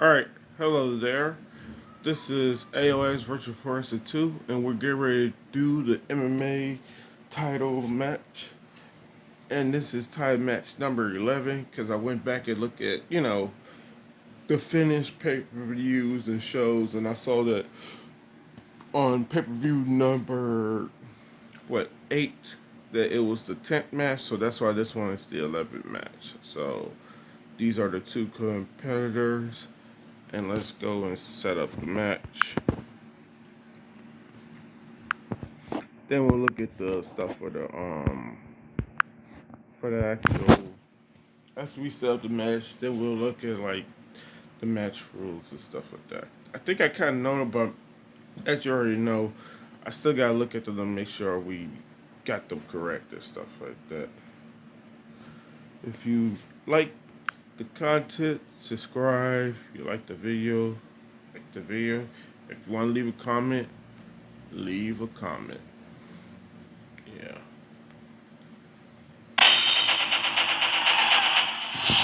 Alright, hello there. This is AOS Virtual Forest 2, and we're getting ready to do the MMA title match. And this is title match number 11, because I went back and looked at, the finished pay-per-views and shows, and I saw that on pay-per-view number, 8, that it was the 10th match, so that's why this one is the 11th match. So, these are the two competitors. And let's go and set up the match. Then we'll look at the stuff for the actual after we set up the match, then we'll look at like the match rules and stuff like that. I think I kinda know about as you already know, I still gotta look at them to make sure we got them correct and stuff like that. If you like the content, subscribe. If you like the video, like the video. If you wanna leave a comment, leave a comment. Yeah.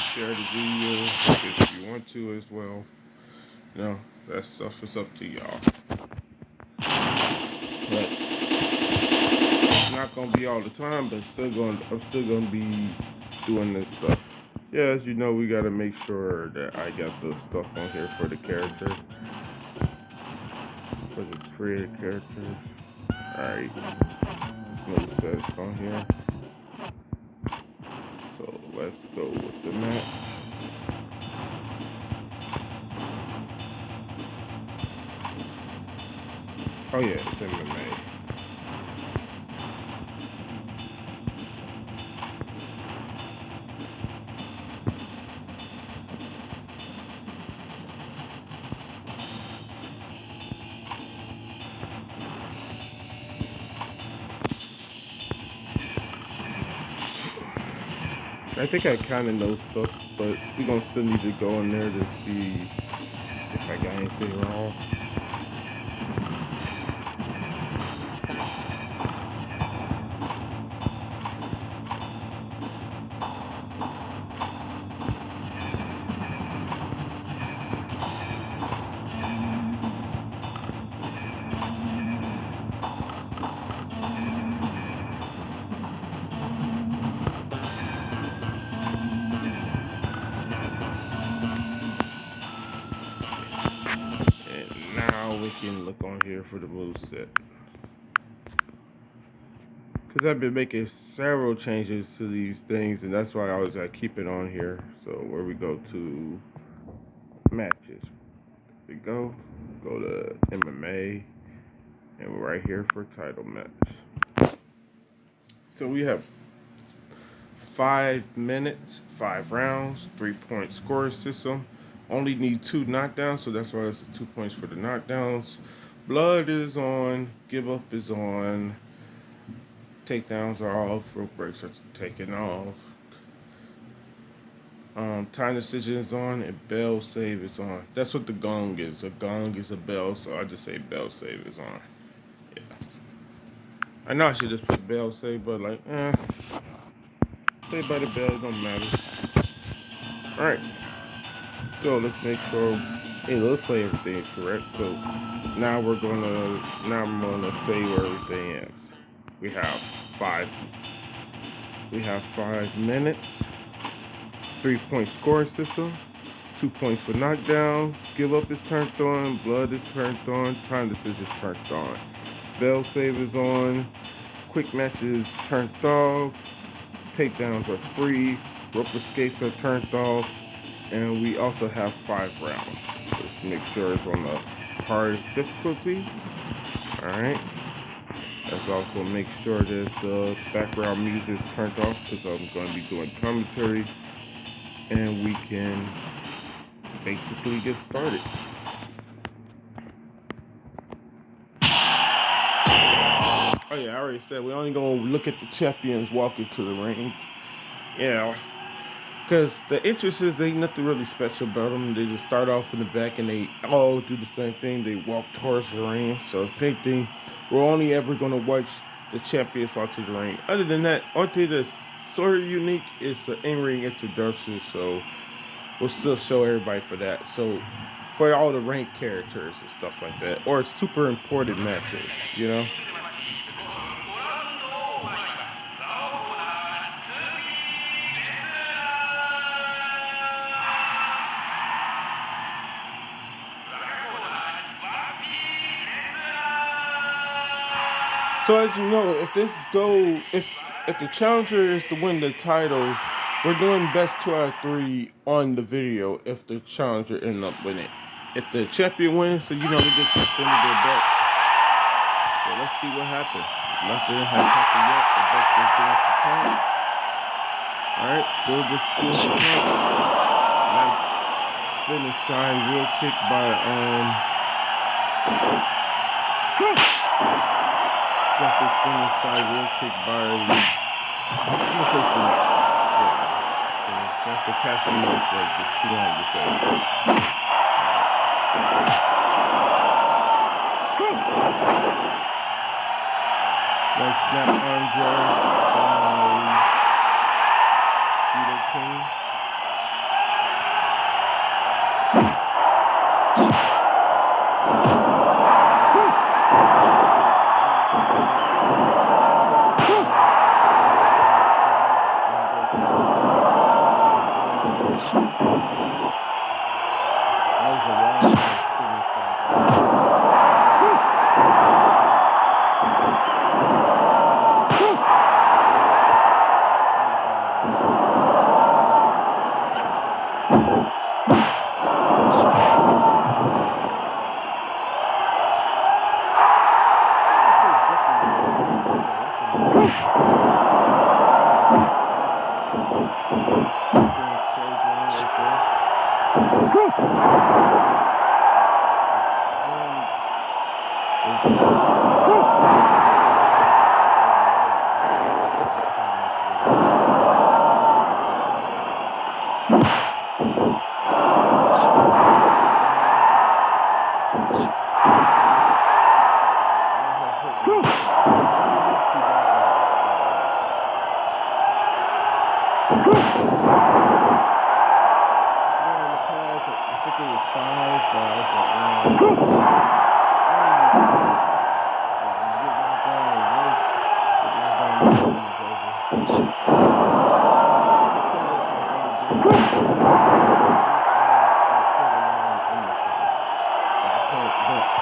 Share the video if you want to as well. That stuff is up to y'all. But it's not gonna be all the time, but I'm still gonna be doing this stuff. Yeah, as you know, we gotta make sure that I got the stuff on here for the characters. For the created characters. Alright. Let's set it on here. So let's go with the match. Oh yeah, it's MMA. I think I kind of know stuff, but we're gonna still need to go in there to see if I got anything wrong. And now we can look on here for the moveset. Because I've been making several changes to these things, and that's why I was keep it on here. So where we go to matches, we go to MMA, and we're right here for title match. So we have 5 minutes, 5 rounds, 3-point scoring system. Only need 2 knockdowns, so that's why it's 2 points for the knockdowns. Blood is on, give up is on, takedowns are off, rope breaks are taken off. Time decision is on and bell save is on. That's what the gong is. A gong is a bell, so I just say bell save is on. Yeah. I know I should just put bell save, but say by the bell, it don't matter. Alright. So let's make sure it looks like everything is correct. So now I'm gonna say where everything is. We have 5 minutes, 3-point scoring system, 2 points for knockdowns, skill up is turned on, blood is turned on, time decision is turned on. Bell save is on, quick matches turned off, takedowns are free, rope escapes are turned off, and we also have 5 rounds. Let's make sure it's on the hardest difficulty. Alright. Let's also make sure that the background music is turned off because I'm going to be doing commentary. And we can basically get started. Oh yeah, I already said we're only gonna look at the champions walking to the ring. Yeah, because the entrances ain't nothing really special about them. They just start off in the back and they all do the same thing. They walk towards the ring. So if anything, we're only ever gonna watch the champions walk to the ring. Other than that, only thing that's sort of unique is the in-ring introduction. So will still show everybody for that. So for all the ranked characters and stuff like that, or super important matches, you know. So as you know, if the challenger is to win the title, we're doing best 2 out of 3 on the video. If the challenger ends up winning, if the champion wins, so you know they get suspended their belt. So let's see what happens. Nothing has happened yet. The both just doing some counts. All right, still just doing some counts. Nice spinning side real kick by jumping spinning side real kick by I'm gonna say for that's a casting note, like it's too long to say. Nice snap arm drag by Judo King.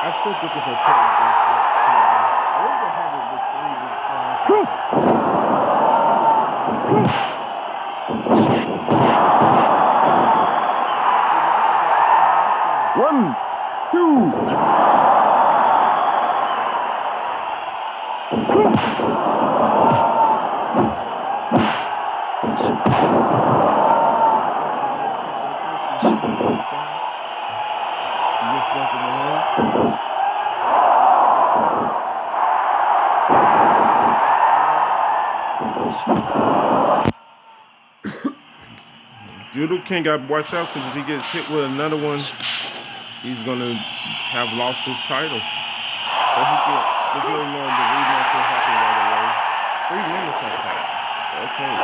I still think it's okay against this team. I wish they had it with 3 1, 2. Judo King got to watch out because if he gets hit with another one, he's gonna have lost his title. But he didn't know the rematch will happen right away. 3 minutes have passed. Okay.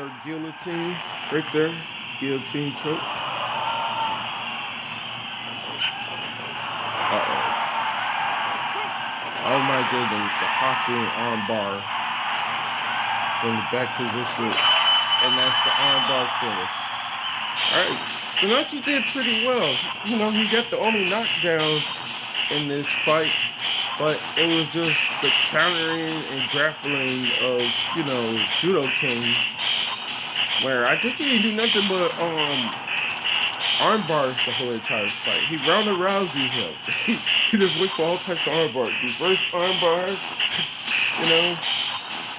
or guillotine right there. Guillotine choke. Uh-oh. Oh my goodness, the hopping arm bar from the back position, and that's the arm bar finish. Alright, Funaki did pretty well. You know, he got the only knockdown in this fight, but it was just the countering and grappling of, you know, Judo King, where I think he didn't do nothing but arm bars the whole entire fight. He Ronda Rousey him. He just went for all types of arm bars. Reverse arm bars, you know,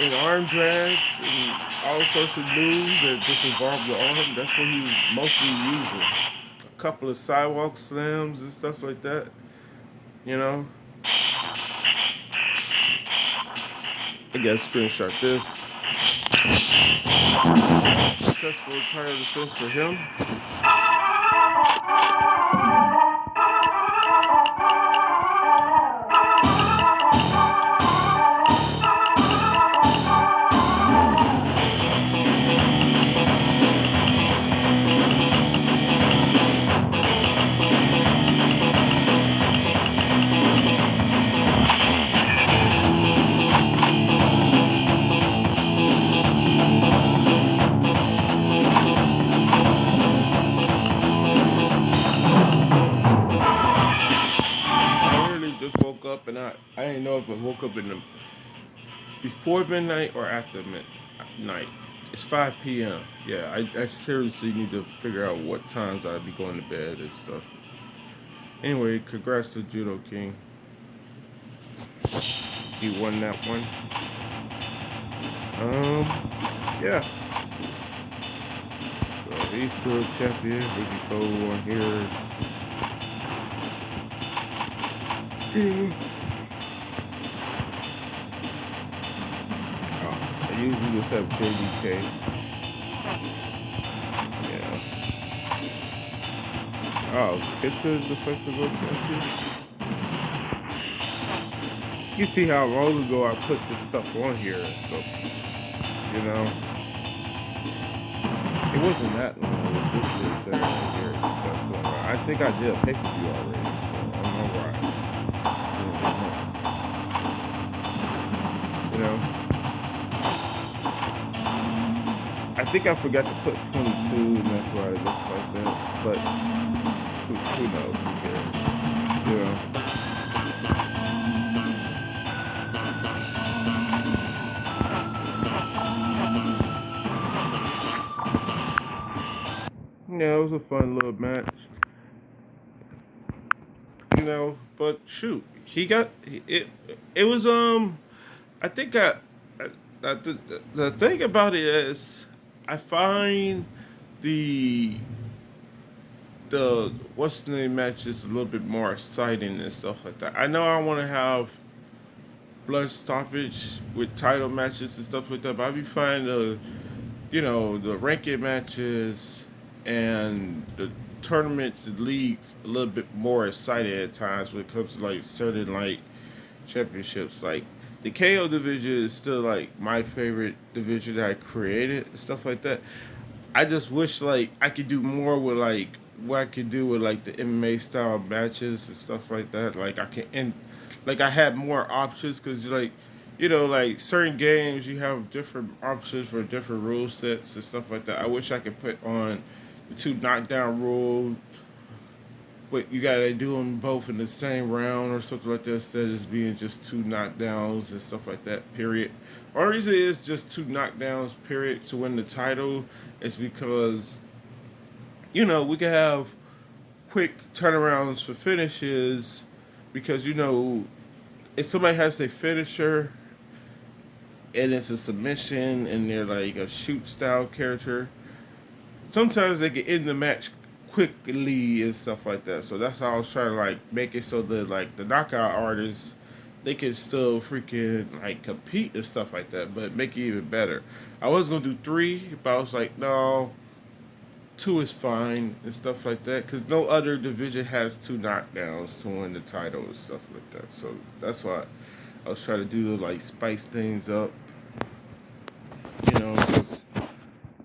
and arm drags and all sorts of moves that just involve the arm. That's what he was mostly using. A couple of sidewalk slams and stuff like that, you know. I guess screenshot this. Successful title defense for him. Just woke up and I didn't know if I woke up in the before midnight or after midnight. It's 5 p.m. Yeah, I seriously need to figure out what times I'd be going to bed and stuff. Anyway, congrats to Judo King. He won that one. Yeah. So he's still champion. We can go on here. I usually just have JDK. Yeah. Oh, Pizza is the defensive world champion. You see how long ago I put this stuff on here and stuff. You know? It wasn't that long. It was just this right here and stuff. So I think I did a pay-per-view already. So I don't know why. You know? I think I forgot to put 22 and that's why it looks like that. But who knows? Who cares? You know? Yeah, it was a fun little match. You know, but shoot, he got it. It was I think the thing about it is, I find the what's the name matches a little bit more exciting and stuff like that. I know I want to have blood stoppage with title matches and stuff like that, but I be finding the ranking matches and the tournaments and leagues a little bit more exciting at times when it comes to like certain like championships. Like the KO division is still like my favorite division that I created and stuff like that. I just wish like I could do more with like what I could do with like the MMA style matches and stuff like that. Like I can and like I had more options because like certain games you have different options for different rule sets and stuff like that. I wish I could put on the two knockdown rule, but you gotta do them both in the same round or something like that instead of being just two knockdowns and stuff like that. Period. Or reason is just two knockdowns. Period to win the title is because we can have quick turnarounds for finishes because if somebody has a finisher and it's a submission and they're like a shoot style character, sometimes they can end the match quickly and stuff like that. So that's how I was trying to like make it so that like the knockout artists they can still freaking like compete and stuff like that, but make it even better. I was gonna do 3, but I was like, no, 2 is fine and stuff like that because no other division has 2 knockdowns to win the title and stuff like that. So that's why I was trying to do to like spice things up.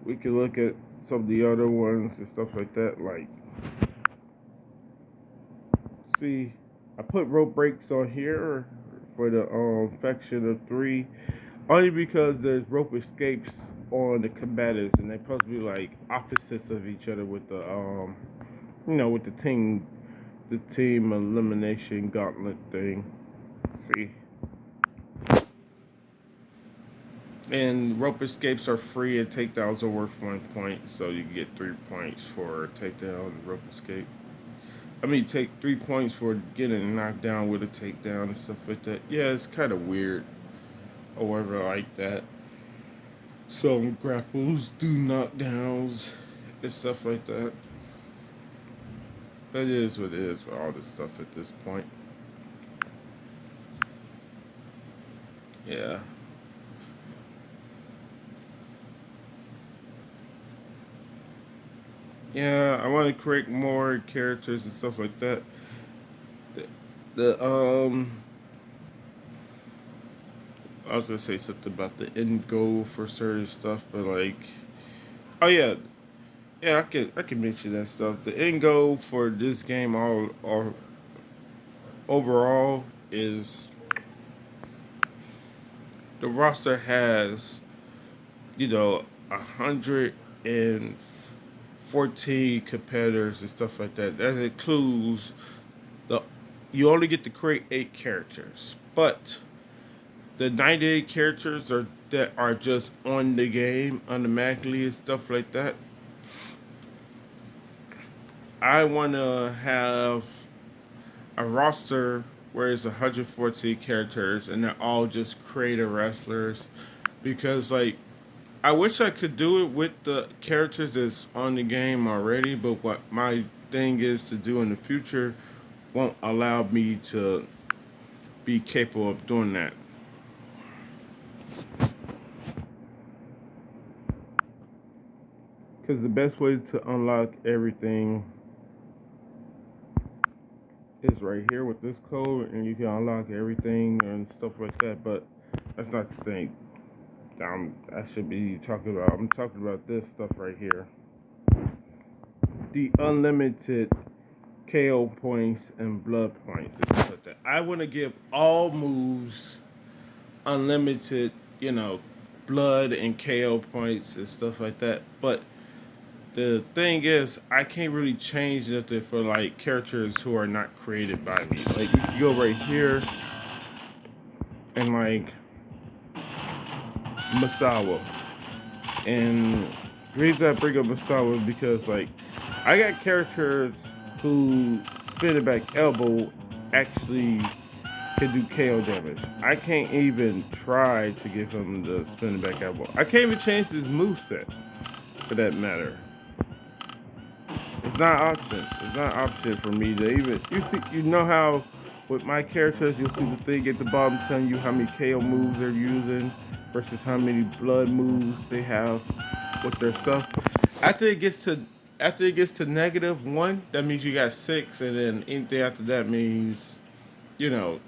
we can look at some of the other ones and stuff like that. Like, see, I put rope breaks on here for the faction of 3, only because there's rope escapes on the combatives, and they're supposed to be like opposites of each other with the with the team elimination gauntlet thing. See. And rope escapes are free and takedowns are worth 1 point, so you get 3 points for takedown and rope escape. Take 3 points for getting knocked down with a takedown and stuff like that. Yeah, it's kind of weird, or whatever like that. Some grapples do knockdowns and stuff like that. That is what it is with all this stuff at this point. Yeah. Yeah, I want to create more characters and stuff like that. The I was gonna say something about the end goal for certain stuff, but like, oh yeah, I can mention that stuff. The end goal for this game all overall is the roster has 114 competitors and stuff like that. That includes the you only get to create 8 characters, but the 98 characters that are just on the game automatically and stuff like that. I want to have a roster where it's 114 characters and they're all just creator wrestlers, because like I wish I could do it with the characters that's on the game already, but what my thing is to do in the future won't allow me to be capable of doing that. Because the best way to unlock everything is right here with this code, and you can unlock everything and stuff like that. But that's not the thing I should be talking about. I'm talking about this stuff right here: the unlimited KO points and blood points and stuff like that. I want to give all moves unlimited, blood and KO points and stuff like that. But the thing is, I can't really change nothing for like characters who are not created by me. Like, you can go right here and like Masawa. And the reason I bring up Masawa is because like I got characters who spinning back elbow actually can do KO damage. I can't even try to give him the spinning back elbow. I can't even change his moveset for that matter. It's not an option. It's not an option for me to even. You know how with my characters, you'll see the thing at the bottom telling you how many KO moves they're using versus how many blood moves they have with their stuff. After it gets to -1, that means you got 6, and then anything after that means, you know,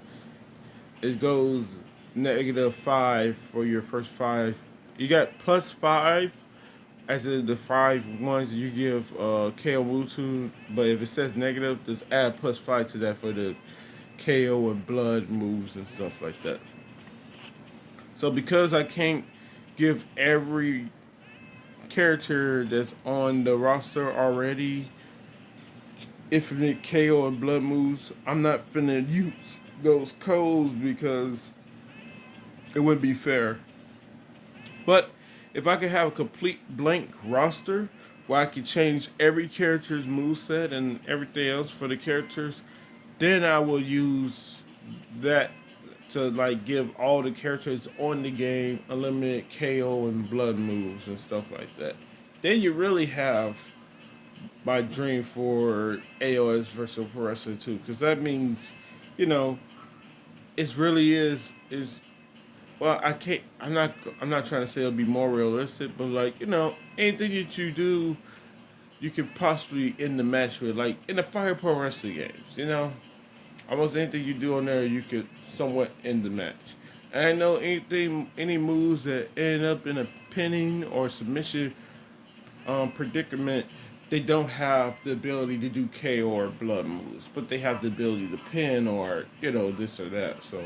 it goes -5 for your first 5. You got +5 as in the 5 ones you give KO move to, but if it says negative, just add +5 to that for the KO and blood moves and stuff like that. So because I can't give every character that's on the roster already infinite KO and blood moves, I'm not finna use those codes because it wouldn't be fair. But if I could have a complete blank roster where I could change every character's moveset and everything else for the characters, then I will use that to like give all the characters on the game unlimited KO and blood moves and stuff like that. Then you really have my dream for AOS versus Pro Wrestling 2, because that means, you know, it really is well, I can't. I'm not trying to say it'll be more realistic, but like, anything that you do, you could possibly end the match with. Like in the Fire Pro Wrestling games, almost anything you do on there, you could somewhat end the match. And I know any moves that end up in a pinning or submission predicament, they don't have the ability to do KO or blood moves, but they have the ability to pin or this or that. So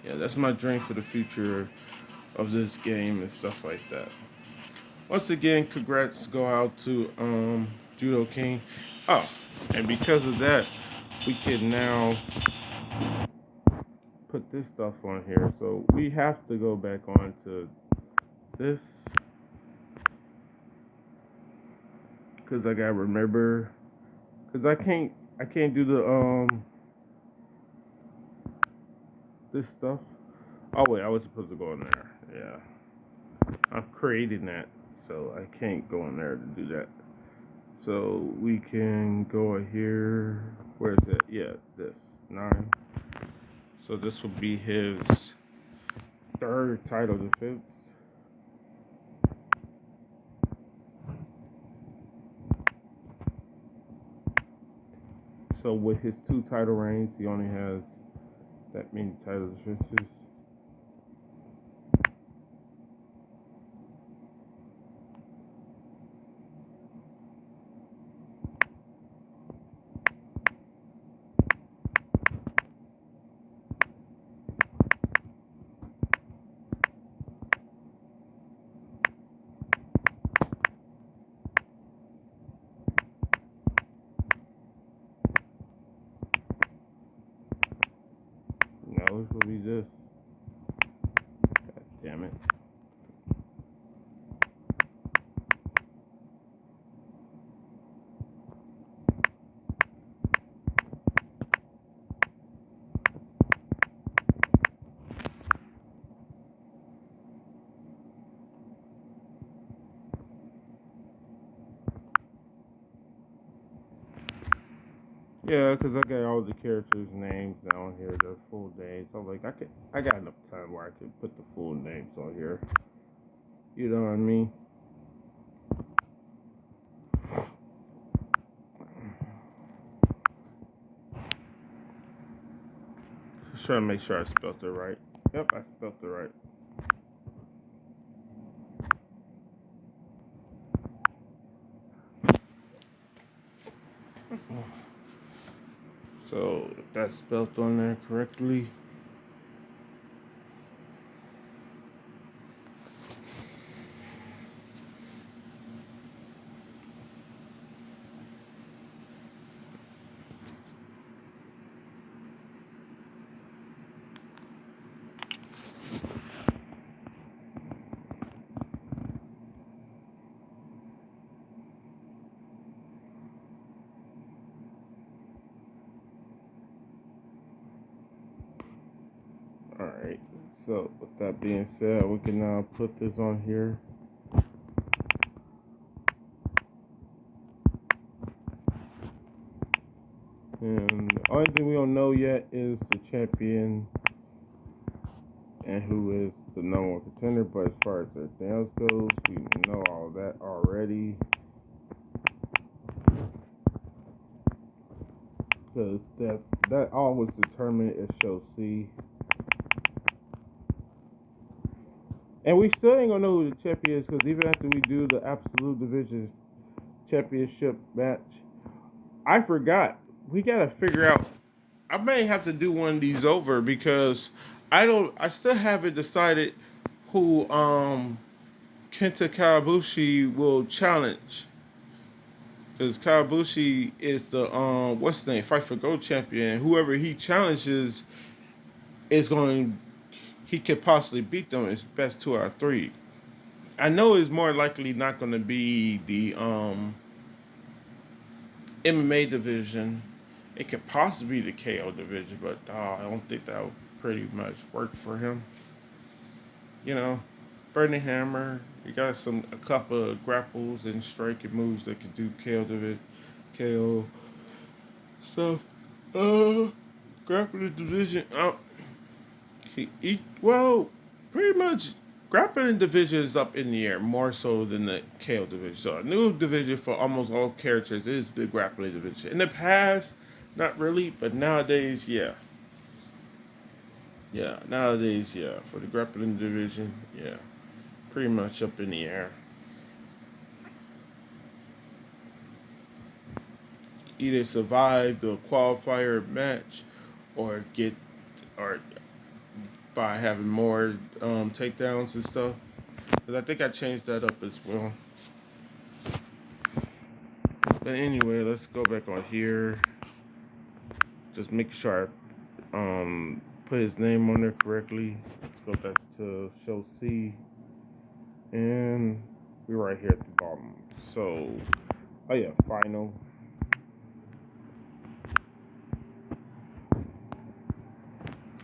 yeah, that's my dream for the future of this game and stuff like that. Once again, congrats go out to Judo King. Oh, and because of that, we can now put this stuff on here. So we have to go back on to this because I gotta remember because I can't do the this stuff. Oh wait, I was supposed to go in there. Yeah, I'm creating that, so I can't go in there to do that. So we can go here. Where is it? Yeah, this 9. So this will be his third title defense. So with his 2 title reigns, he only has that many title defenses. Now this will be this. God damn it. Yeah, because I got all the characters' names down here, their full names. So like I got enough time where I could put the full names on here. You know what I mean? Just trying to make sure I spelled it right. Yep, I spelled it right. So if that's spelled on there correctly. Alright, so with that being said, we can now put this on here. And the only thing we don't know yet is the champion and who is the number 1 contender. But as far as everything else goes, we know all that already. Because that all was determined at show C. And we still ain't gonna know who the champion is, because even after we do the Absolute Division Championship match, I forgot. We gotta figure out. I may have to do one of these over because I still haven't decided who Kenta Kawabushi will challenge. Because Kawabushi is the what's the name, Fight for Gold champion. Whoever he challenges is going, he could possibly beat them. It's best 2 out of 3. I know it's more likely not going to be the MMA division. It could possibly be the KO division, but I don't think that would pretty much work for him. You know, Burning Hammer. You got a couple of grapples and striking moves that can do KO stuff. Grappling division. Well, pretty much grappling division is up in the air more so than the KO division. So a new division for almost all characters is the grappling division. In the past, not really, but nowadays, yeah. Yeah, nowadays, yeah. For the grappling division, yeah. Pretty much up in the air. either survive the qualifier match or get or by having more takedowns and stuff. Because I think I changed that up as well. But anyway, let's go back on here. Just make sure I put his name on there correctly. Let's go back to show C. And we're right here at the bottom. So, oh yeah, final.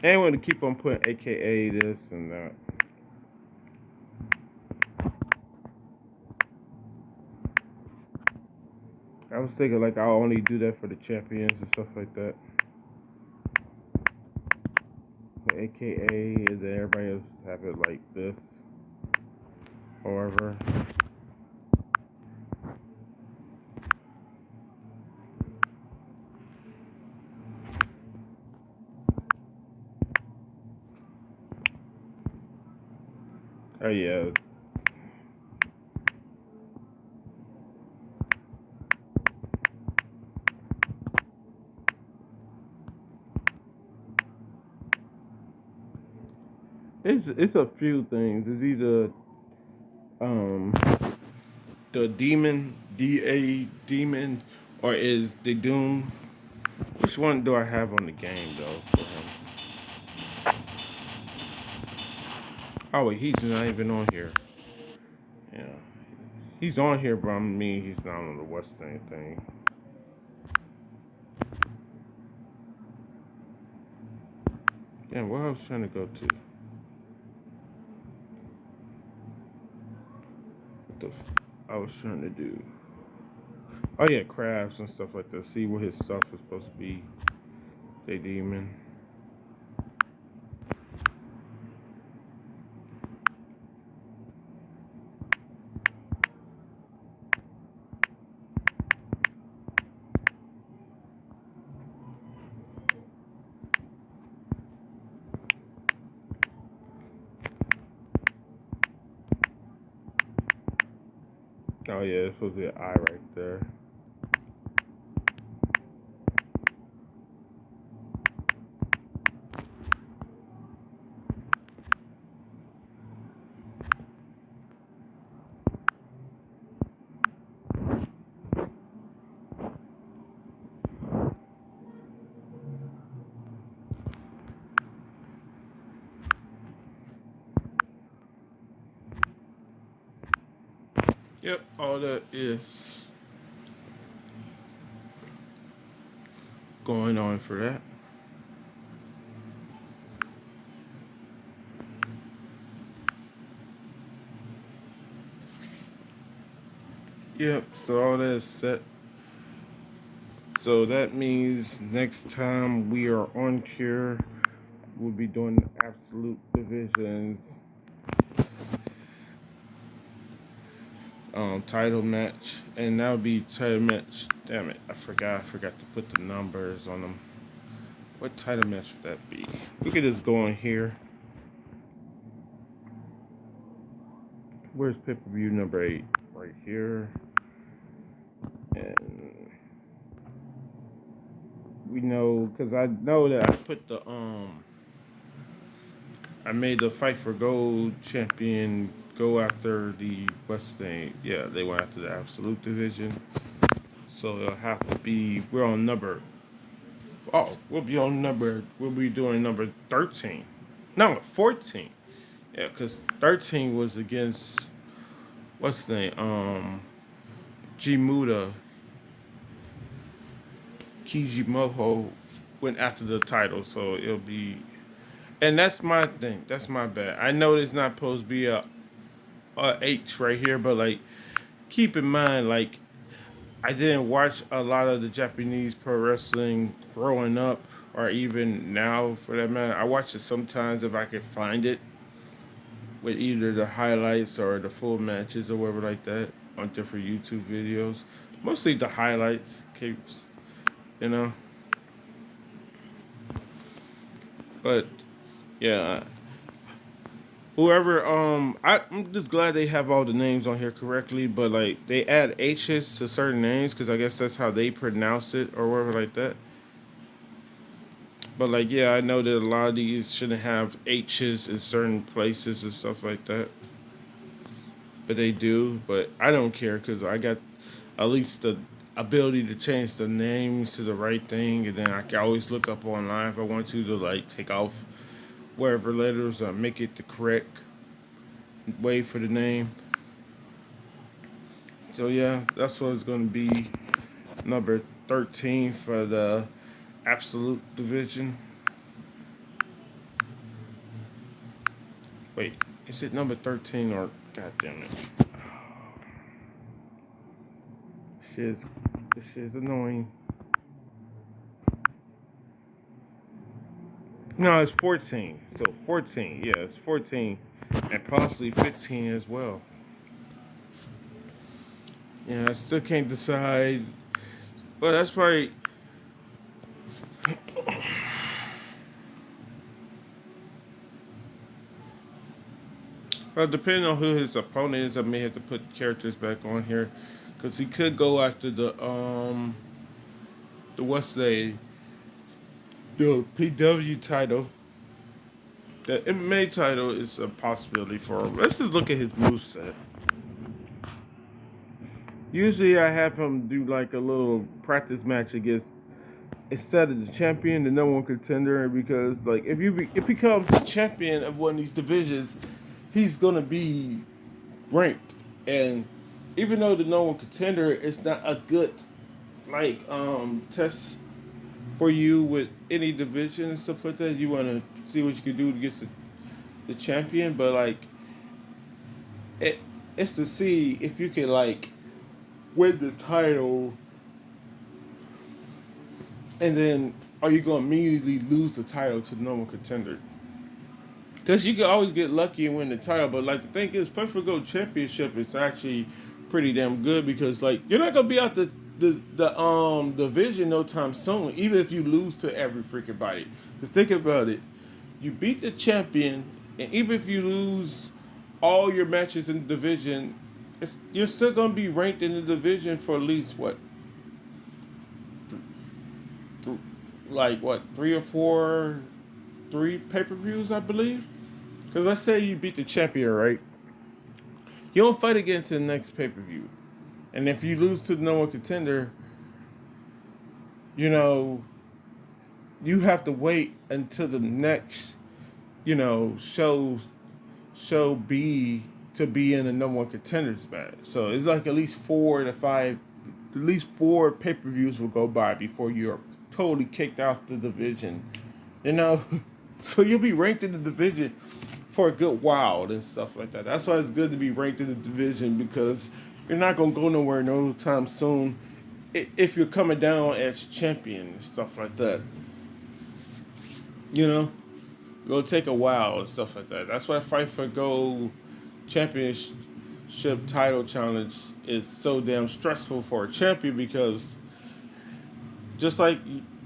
And we're going to keep on putting AKA this and that. I was thinking like I'll only do that for the champions and stuff like that. The AKA, and then everybody else have it like this. However. Oh yeah. It's a few things. It's either the demon, demon, or is the doom. Which one do I have on the game though for him? Oh wait, he's not even on here. Yeah, he's on here, but I mean he's not on the Western thing. Yeah, what I was trying to go to. I was trying to do. Oh yeah, crafts and stuff like that. See what his stuff is supposed to be. They demon. Oh yeah, it's supposed to be an eye right there. Yep, all that is going on for that. Yep, so all that is set. So that means next time we are on here, we'll be doing the absolute divisions title match, and that would be title match. Damn it, I forgot to put the numbers on them. What title match would that be? We could just go on here. Where's pay-per-view number 8? Right here. And we know, because I know that I put the I made the Fight for Gold champion go after the Western. Yeah, they went after the Absolute division. So it'll have to be. We're on number. Oh, we'll be on number. We'll be doing number 13. No, 14. Yeah, because 13 was against what's the name? Jimuda Kijimoho went after the title, so it'll be. And that's my thing. That's my bad. I know it's not supposed to be a H right here, but like, keep in mind, like, I didn't watch a lot of the Japanese pro wrestling growing up, or even now for that matter. I watch it sometimes if I can find it, with either the highlights or the full matches or whatever like that on different YouTube videos. Mostly the highlights, capes, you know. But yeah, whoever I'm just glad they have all the names on here correctly, but like they add H's to certain names because I guess that's how they pronounce it or whatever like that. But like yeah, I know that a lot of these shouldn't have H's in certain places and stuff like that. But they do, but I don't care because I got at least the ability to change the names to the right thing, and then I can always look up online if I want to like take off wherever letters or make it the correct way for the name. So yeah, that's what it's going to be. Number 13 for the absolute division. Wait, is it number 13 or god damn it? Shit's this shit's annoying. No, it's 14. So 14, yeah, it's 14 and possibly 15 as well. Yeah, I still can't decide. Well, that's probably depending on who his opponent is. I may have to put characters back on here because he could go after the what's the PW title. The MMA title is a possibility for him. Let's just look at his moveset. Usually, I have him do like a little practice match against instead of the champion, the number one contender, because like if he becomes the champion of one of these divisions, he's gonna be ranked, and even though the number one contender is not a good like test for you with any division and stuff like that, you want to see what you can do to get the champion, but like it it's to see if you can like win the title, and then are you gonna immediately lose the title to the number one contender? Because you can always get lucky and win the title, but like the thing is, Fight for Gold Championship is actually pretty damn good because like you're not gonna be out the division no time soon, even if you lose to every freaking body. Just think about it: you beat the champion, and even if you lose all your matches in the division, you're still gonna be ranked in the division for at least what, like what, three pay-per-views, I believe. Because let's say you beat the champion, right? You don't fight again to the next pay per view. And if you lose to the number one contender, you know, you have to wait until the next, show B to be in the number one contenders match. So it's like at least 4 to 5, at least 4 pay-per-views will go by before you're totally kicked out the division. You know? So you'll be ranked in the division for a good while and stuff like that. That's why it's good to be ranked in the division because you're not gonna go nowhere no time soon if you're coming down as champion and stuff like that. You know, it'll take a while and stuff like that. That's why Fight for Gold Championship title challenge is so damn stressful for a champion because just like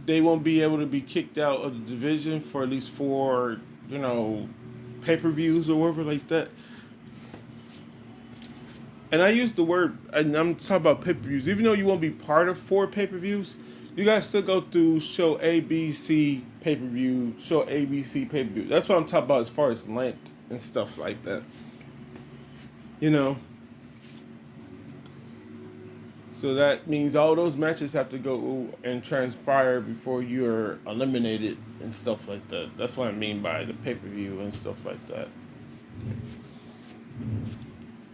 they won't be able to be kicked out of the division for at least 4, pay-per-views or whatever like that. And I use the word, and I'm talking about pay-per-views. Even though you won't be part of 4 pay-per-views, you guys still go through show ABC pay-per-view, show ABC pay-per-view. That's what I'm talking about as far as length and stuff like that. You know? So that means all those matches have to go and transpire before you're eliminated and stuff like that. That's what I mean by the pay-per-view and stuff like that.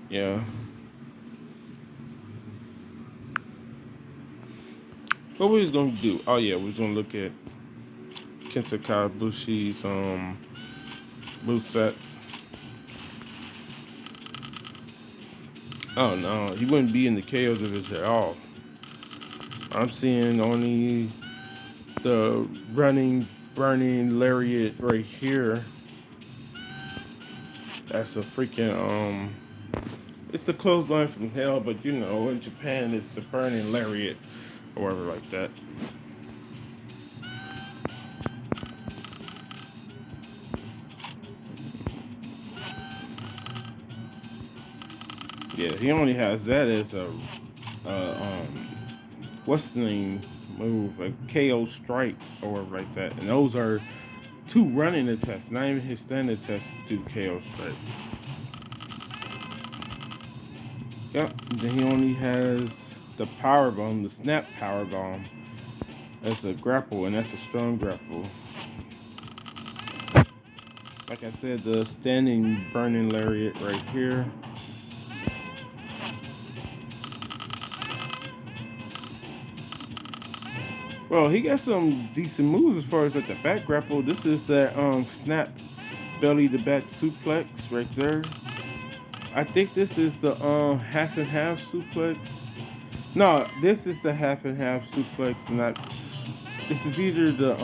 Yeah. What we was gonna do? Oh yeah, we was gonna look at Kenta Kabushi's moveset. Oh no, he wouldn't be in the KO division at all. I'm seeing only the running, burning lariat right here. That's a freaking it's the clothesline from hell, but in Japan it's the burning lariat or whatever like that. Yeah, he only has that as a what's the name move, a KO strike or like that, and those are 2 running attacks, not even his standing attacks do KO strikes. Yep. Then he only has the power bomb, the snap power bomb, as a grapple, and that's a strong grapple. Like I said, the standing burning lariat right here. Well, he got some decent moves as far as like the back grapple. This is that snap belly to back suplex right there. I think this is the half and half suplex. No, this is the half and half suplex, not. This is either the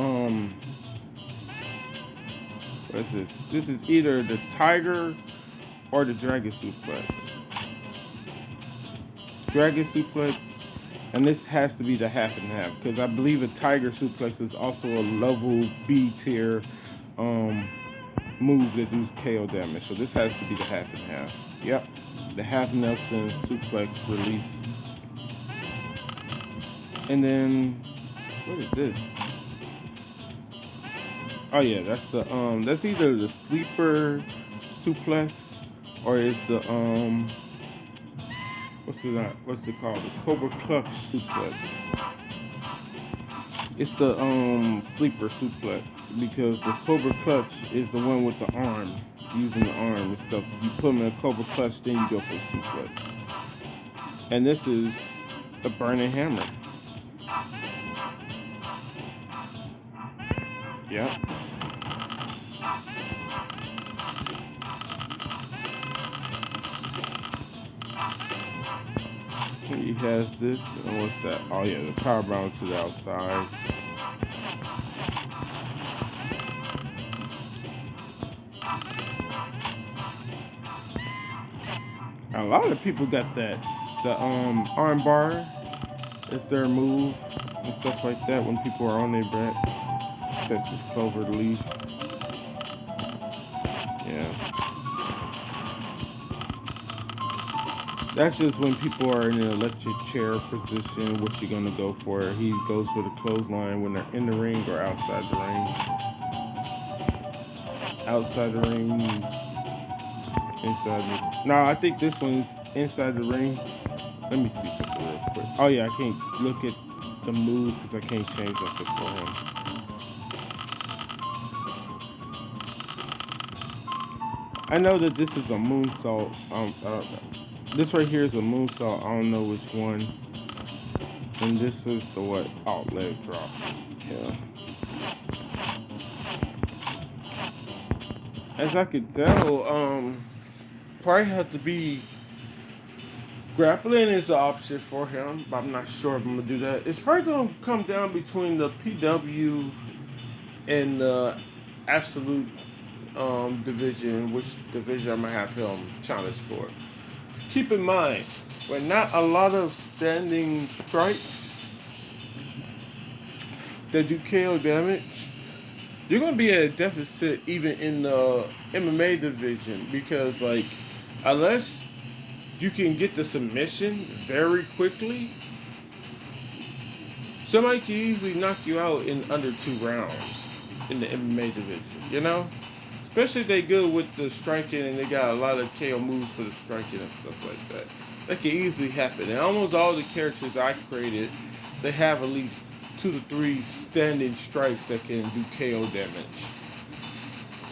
what is this? This is either the tiger or the dragon suplex. Dragon suplex, and this has to be the half and half because I believe a tiger suplex is also a level B tier move that does KO damage. So this has to be the half and half. Yep, the half Nelson suplex release. And then what is this? Oh yeah, that's either the sleeper suplex or it's the what's it called? The Cobra Clutch suplex. It's the sleeper suplex because the Cobra Clutch is the one with the arm, using the arm and stuff. You put them in a Cobra Clutch, then you go for a suplex. And this is a burning hammer. Yep. He has this, and what's that? Oh yeah, the power bomb to the outside. A lot of people got that, the arm bar. It's their move and stuff like that when people are on their back. Texas clover leaf. Yeah. That's just when people are in an electric chair position, what you're gonna go for. He goes for the clothesline when they're in the ring or outside the ring. Outside the ring, inside the... No, I think this one's inside the ring. Let me see something real quick. Oh yeah, I can't look at the move because I can't change nothing for him. I know that this is a moonsault. I don't know. This right here is a moonsault. I don't know which one. And this is the what? Oh, leg drop. Yeah. As I could tell, probably have to be grappling is an option for him, but I'm not sure if I'm gonna do that. It's probably gonna come down between the PW and the absolute division, which division I'm gonna have him challenge for. Keep in mind, with not a lot of standing strikes that do KO damage, you're gonna be at a deficit even in the MMA division because, like, unless you can get the submission very quickly, somebody can easily knock you out in under 2 rounds in the MMA division, you know? Especially if they good with the striking and they got a lot of KO moves for the striking and stuff like that. That can easily happen. And almost all the characters I created, they have at least 2 to 3 standing strikes that can do KO damage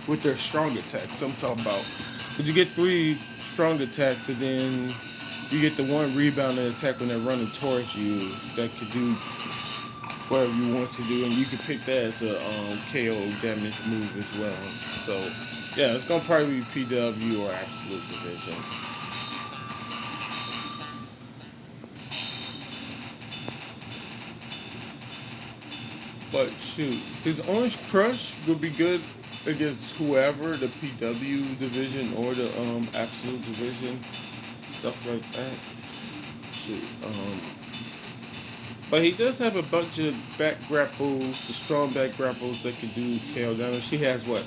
with their strong attacks. I'm talking about. Because you get 3 strong attacks and then you get the 1 rebounding attack when they're running towards you that could do whatever you want to do, and you can pick that as a KO damage move as well. So, yeah, it's gonna probably be PW or Absolute Division. But shoot, his Orange Crush would be good against whoever, the PW division or the Absolute Division, stuff like that. Shoot, but he does have a bunch of back grapples, the strong back grapples that can do KO damage. He has what?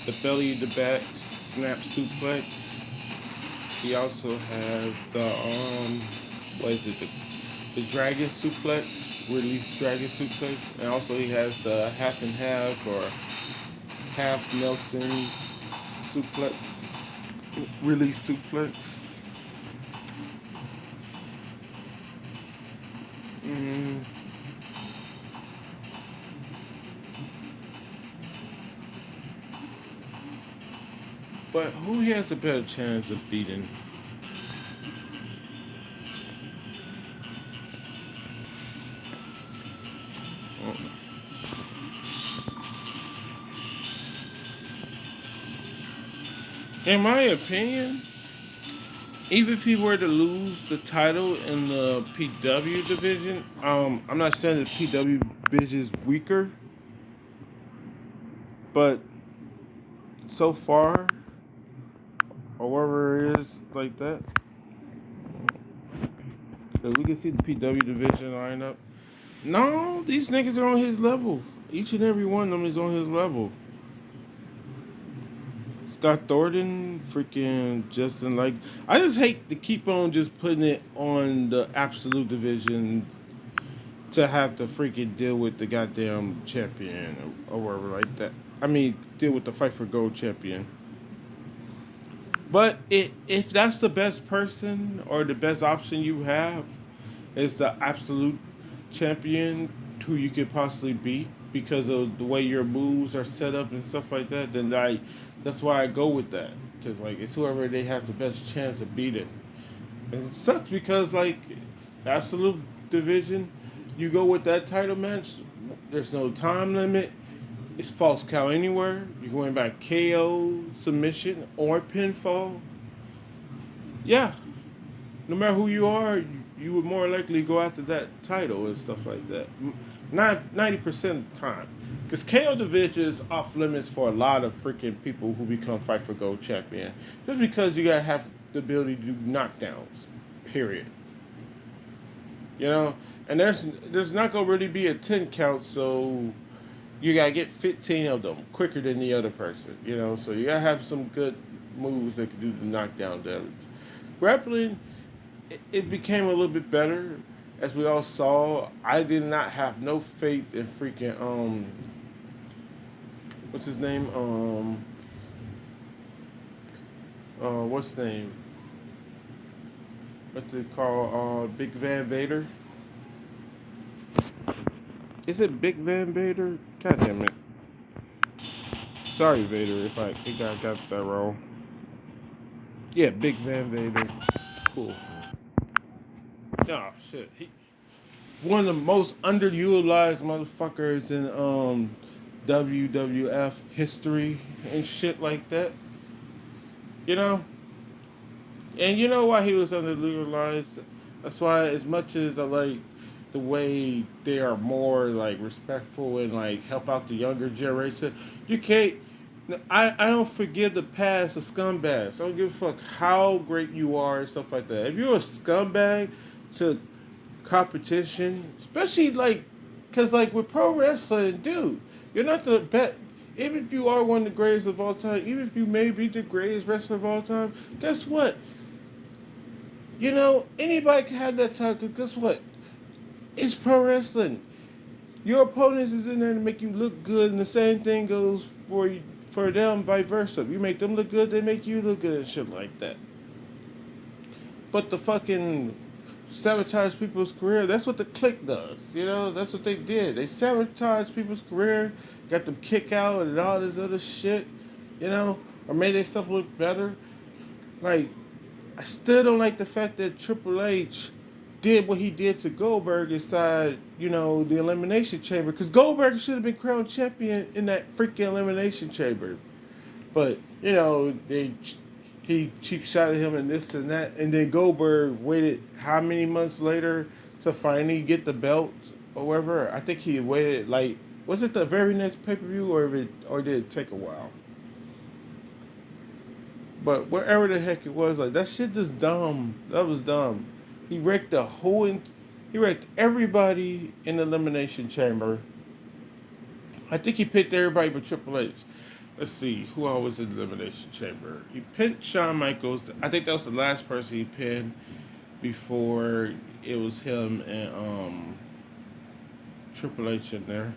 The belly to back snap suplex. He also has the what is it? The dragon suplex, release dragon suplex, and also he has the half and half or half Nelson suplex, release suplex. Mm, but who he has a better chance of beating? In my opinion, even if he were to lose the title in the PW division, I'm not saying the PW division is weaker, but so far, or wherever it is like that, because we can see the PW division lineup. No, these niggas are on his level. Each and every one of them is on his level. Scott Thornton, freaking Justin. Like, I just hate to keep on just putting it on the absolute division to have to freaking deal with the goddamn champion or whatever like that. I mean, deal with the fight for gold champion. But if that's the best person or the best option you have, is the absolute champion who you could possibly beat because of the way your moves are set up and stuff like that, then that's why I go with that. Because like it's whoever they have the best chance of beating. And it sucks because like absolute division, you go with that title match. There's no time limit. It's false count anywhere. You're going back KO, submission, or pinfall. Yeah, no matter who you are, you would more likely go after that title and stuff like that. Not 90% of the time, because KO division is off limits for a lot of freaking people who become fight for gold champion. Just because you gotta have the ability to do knockdowns. Period. You know, and there's not gonna really be a 10 count, so you gotta get 15 of them quicker than the other person. You know, so you gotta have some good moves that can do the knockdown damage. Grappling, it became a little bit better. As we all saw, I did not have no faith in freaking what's his name? What's his name? What's it called? Big Van Vader. Is it Big Van Vader? God damn it. Sorry, Vader, if I think I got that wrong. Yeah, Big Van Vader. Cool. Oh shit. He one of the most underutilized motherfuckers in WWF history and shit like that. You know? And you know why he was underutilized? That's why as much as I like the way they are more like respectful and like help out the younger generation, you can't I don't forgive the past of scumbags. I don't give a fuck how great you are and stuff like that. If you're a scumbag to competition, especially like, cause like with pro wrestling, dude, you're not the best. Even if you are one of the greatest of all time, even if you may be the greatest wrestler of all time, guess what? You know anybody can have that title. Guess what? It's pro wrestling. Your opponents is in there to make you look good, and the same thing goes for them, vice versa. You make them look good, they make you look good, and shit like that. But the fucking sabotage people's career. That's what the clique does. You know, that's what they did. They sabotaged people's career, got them kick out and all this other shit. You know, or made themselves look better. Like, I still don't like the fact that Triple H did what he did to Goldberg inside, you know, the Elimination Chamber. Because Goldberg should have been crowned champion in that freaking Elimination Chamber. But, you know, he cheap shot at him and this and that. And then Goldberg waited how many months later to finally get the belt or whatever? I think he waited like, was it the very next pay-per-view or did it take a while? But whatever the heck it was, like that shit just dumb. That was dumb. He wrecked he wrecked everybody in the Elimination Chamber. I think he picked everybody but Triple H. let's see, who all was in the Elimination Chamber? He pinned Shawn Michaels. I think that was the last person he pinned before it was him and Triple H in there.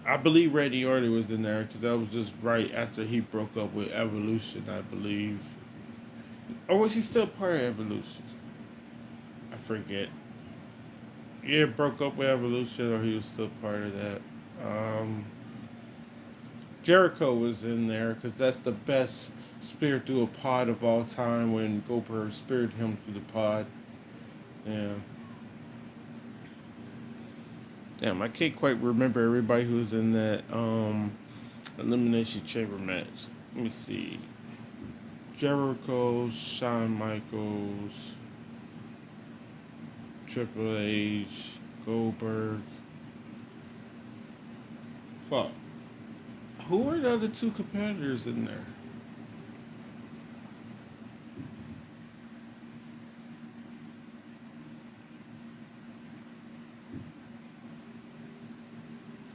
I believe Randy Orton was in there because that was just right after he broke up with Evolution, I believe. Or was he still part of Evolution? I forget. Yeah, broke up with Evolution, or he was still part of that. Um, Jericho was in there because that's the best spear through a pod of all time when Goldberg speared him through the pod. Yeah. Damn, I can't quite remember everybody who was in that Elimination Chamber match. Let me see. Jericho, Shawn Michaels, Triple H, Goldberg. Fuck. Who were the other two competitors in there?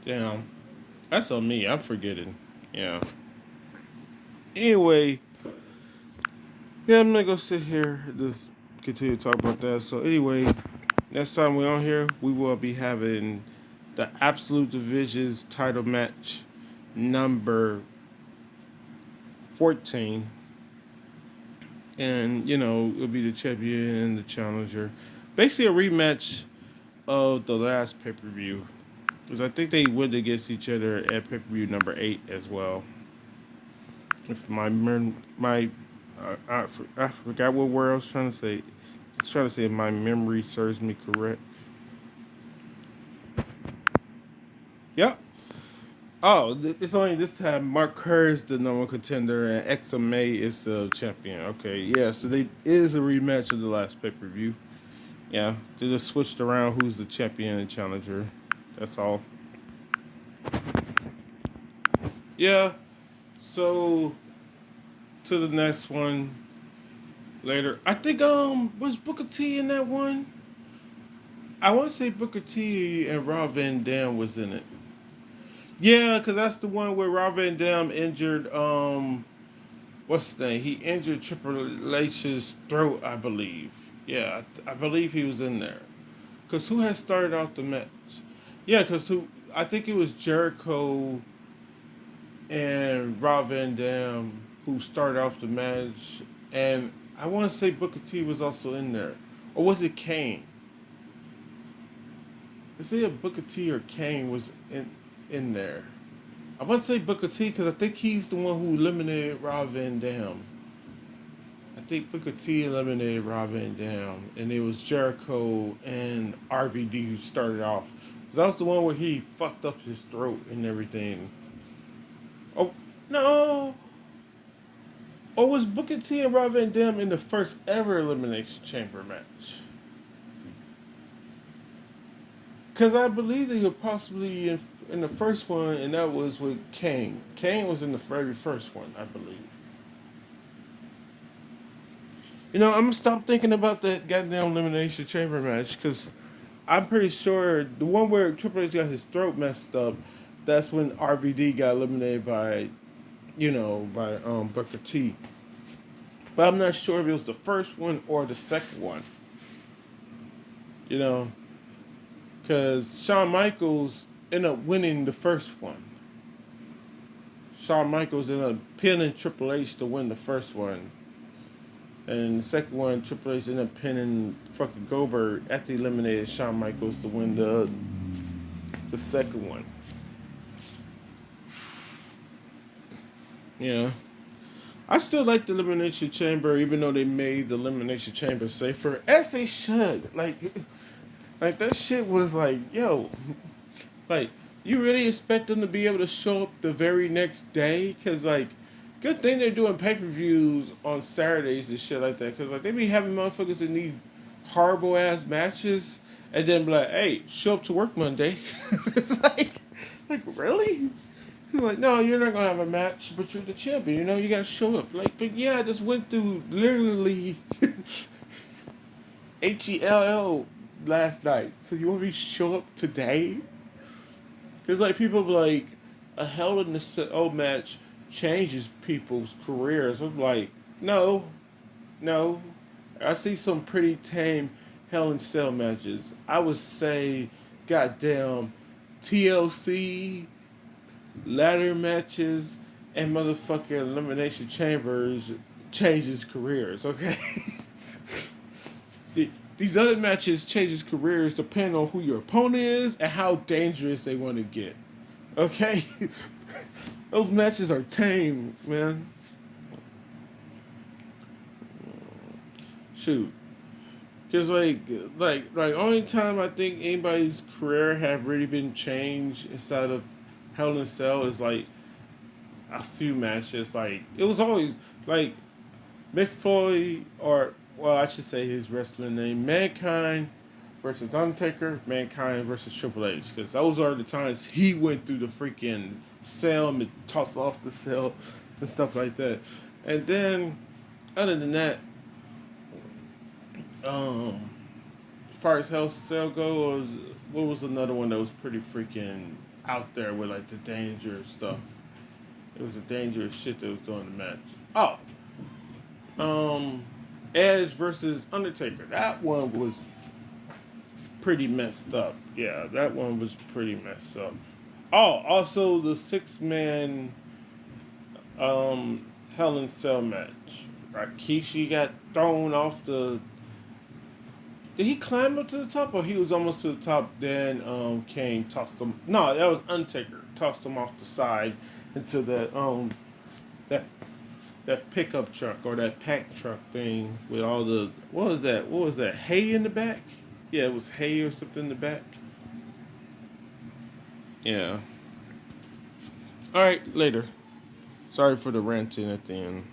Damn. That's on me. I'm forgetting. Yeah. Anyway, yeah, I'm not gonna sit here and just continue to talk about that. So anyway, next time we're on here, we will be having the Absolute Divisions title match number 14. And, it'll be the champion and the challenger. Basically a rematch of the last pay-per-view. Because I think they went against each other at pay-per-view number 8 as well. If I forgot what word I was trying to say. I was trying to say if my memory serves me correct. Yep. Oh, it's only this time Mark Kerr is the number one contender and XMA is the champion. Okay, yeah, so they it is a rematch of the last pay-per-view. Yeah, they just switched around who's the champion and challenger. That's all. Yeah, so to the next one later. I think was Booker T in that one? I want to say Booker T and Rob Van Dam was in it. Yeah, because that's the one where Rob Van Dam injured what's the name? He injured Triple H's throat, I believe. Yeah, I believe he was in there. Cause who had started off the match? Yeah, cause who? I think it was Jericho and Rob Van Dam who started off the match, and I want to say Booker T was also in there, or was it Kane? Is it Booker T or Kane was in there? I want to say Booker T because I think he's the one who eliminated Rob Van Dam. I think Booker T eliminated Rob Van Dam, and it was Jericho and RVD who started off. That was the one where he fucked up his throat and everything. Oh no! Or was Booker T and Rob Van Dam in the first ever Elimination Chamber match? Because I believe they were possibly in the first one, and that was with Kane. Kane was in the very first one, I believe. I'm gonna stop thinking about that goddamn Elimination Chamber match because I'm pretty sure the one where Triple H got his throat messed up, that's when RVD got eliminated by, Booker T. But I'm not sure if it was the first one or the second one. Because Shawn Michaels ended up winning the first one. Shawn Michaels ended up pinning Triple H to win the first one. And the second one, Triple H ended up pinning fucking Goldberg after he eliminated Shawn Michaels to win the second one. Yeah. I still like the Elimination Chamber, even though they made the Elimination Chamber safer, as they should. Like that shit was like, yo, like, you really expect them to be able to show up the very next day? Cause like, good thing they're doing pay-per-views on Saturdays and shit like that. Cause like they be having motherfuckers in these horrible ass matches, and then be like, hey, show up to work Monday. like really? He's like, no, you're not gonna have a match, but you're the champion. You gotta show up. Like, but yeah, I just went through literally HELL last night. So you want me to show up today? Because like people be like, a Hell in a Cell match changes people's careers. I'm like, no, no. I see some pretty tame Hell in a Cell matches. I would say, goddamn, TLC, ladder matches, and motherfucking Elimination Chambers changes careers, okay? These other matches changes careers depending on who your opponent is and how dangerous they want to get. Okay? Those matches are tame, man. Shoot. Cause like only time I think anybody's career have really been changed inside of Hell in a Cell is like a few matches. Like it was always like Mick Foley, or well, I should say his wrestling name, Mankind versus Undertaker, Mankind versus Triple H, because those are the times he went through the freaking cell and tossed off the cell and stuff like that. And then, other than that, as far as Hell Cell goes, what was another one that was pretty freaking out there with like the dangerous stuff? It was the dangerous shit that was doing the match. Oh, Edge versus Undertaker. That one was pretty messed up. Yeah, that one was pretty messed up. Oh, also the 6-man Hell in Cell match. Rikishi got thrown off the. Did he climb up to the top, or he was almost to the top? Then Kane tossed him. No, that was Undertaker. Tossed him off the side into that that pickup truck or that pack truck thing with all the what was that? What was that? Hay in the back? Yeah, it was hay or something in the back. Yeah. All right, later. Sorry for the ranting at the end.